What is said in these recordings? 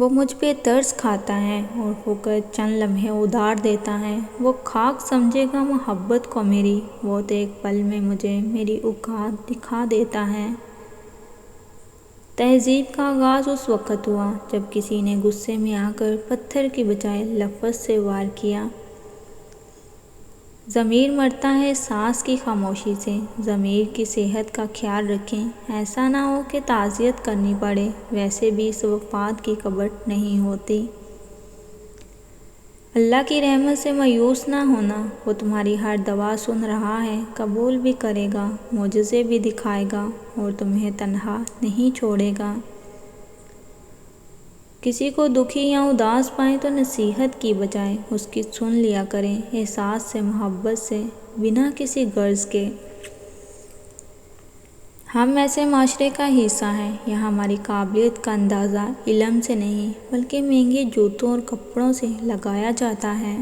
وہ مجھ پہ ترس کھاتا ہے اور ہو کر چند لمحے ادار دیتا ہے۔ وہ خاک سمجھے گا محبت کو میری، وہ تو ایک پل میں مجھے میری اوقات دکھا دیتا ہے۔ تہذیب کا آغاز اس وقت ہوا جب کسی نے غصے میں آ کر پتھر کی بجائے لفظ سے وار کیا۔ ضمیر مرتا ہے سانس کی خاموشی سے۔ ضمیر کی صحت کا خیال رکھیں، ایسا نہ ہو کہ تعزیت کرنی پڑے، ویسے بھی اس وفات کی قبر نہیں ہوتی۔ اللہ کی رحمت سے مایوس نہ ہونا، وہ تمہاری ہر دعا سن رہا ہے، قبول بھی کرے گا، معجزے بھی دکھائے گا اور تمہیں تنہا نہیں چھوڑے گا۔ کسی کو دکھی یا اداس پائیں تو نصیحت کی بجائے اس کی سن لیا کریں، احساس سے، محبت سے، بنا کسی غرض کے۔ ہم ایسے معاشرے کا حصہ ہیں، یہاں ہماری قابلیت کا اندازہ علم سے نہیں بلکہ مہنگے جوتوں اور کپڑوں سے لگایا جاتا ہے۔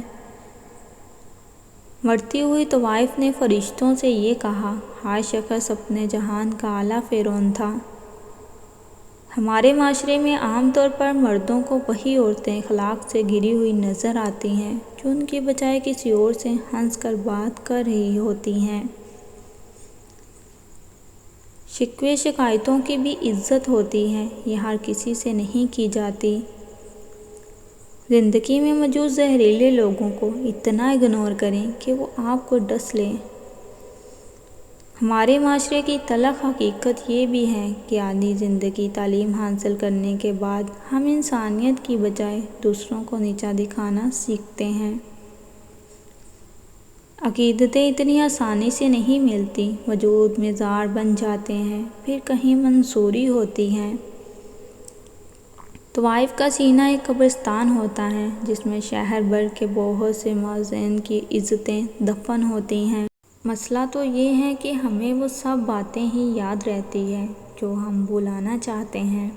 مرتی ہوئی طوائف نے فرشتوں سے یہ کہا، ہر شخص اپنے جہان کا اعلیٰ فرعون تھا۔ ہمارے معاشرے میں عام طور پر مردوں کو وہی عورتیں اخلاق سے گری ہوئی نظر آتی ہیں جو ان کی بجائے کسی اور سے ہنس کر بات کر رہی ہوتی ہیں۔ شکوے شکایتوں کی بھی عزت ہوتی ہے، یہ ہر کسی سے نہیں کی جاتی۔ زندگی میں موجود زہریلے لوگوں کو اتنا اگنور کریں کہ وہ آپ کو ڈس لیں۔ ہمارے معاشرے کی تلخ حقیقت یہ بھی ہے کہ آدھی زندگی تعلیم حاصل کرنے کے بعد ہم انسانیت کی بجائے دوسروں کو نیچا دکھانا سیکھتے ہیں۔ عقیدتیں اتنی آسانی سے نہیں ملتی، وجود میں زار بن جاتے ہیں، پھر کہیں منصوری ہوتی ہیں۔ طوائف کا سینہ ایک قبرستان ہوتا ہے جس میں شہر بھر کے بہت سے مازین کی عزتیں دفن ہوتی ہیں۔ مسئلہ تو یہ ہے کہ ہمیں وہ سب باتیں ہی یاد رہتی ہیں جو ہم بھلانا چاہتے ہیں۔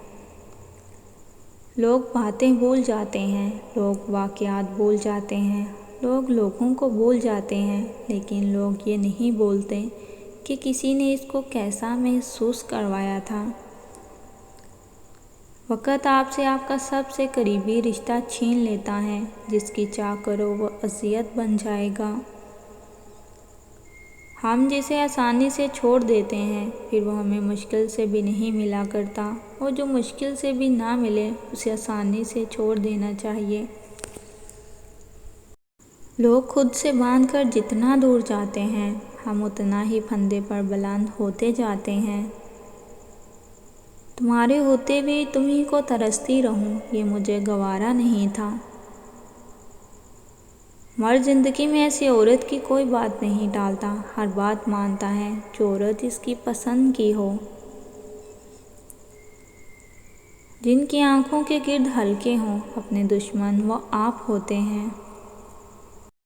لوگ باتیں بھول جاتے ہیں، لوگ واقعات بھول جاتے ہیں، لوگ لوگوں کو بھول جاتے ہیں، لیکن لوگ یہ نہیں بھولتے کہ کسی نے اس کو کیسا محسوس کروایا تھا۔ وقت آپ سے آپ کا سب سے قریبی رشتہ چھین لیتا ہے، جس کی چاہ کرو وہ اذیت بن جائے گا۔ ہم جسے آسانی سے چھوڑ دیتے ہیں، پھر وہ ہمیں مشکل سے بھی نہیں ملا کرتا، اور جو مشکل سے بھی نہ ملے اسے آسانی سے چھوڑ دینا چاہیے۔ لوگ خود سے باندھ کر جتنا دور جاتے ہیں، ہم اتنا ہی پھندے پر بلند ہوتے جاتے ہیں۔ تمہارے ہوتے بھی تمہیں کو ترستی رہوں، یہ مجھے گوارا نہیں تھا۔ مرد زندگی میں ایسی عورت کی کوئی بات نہیں ٹالتا، ہر بات مانتا ہے جو عورت اس کی پسند کی ہو۔ جن کی آنکھوں کے گرد حلقے ہوں، اپنے دشمن وہ آپ ہوتے ہیں۔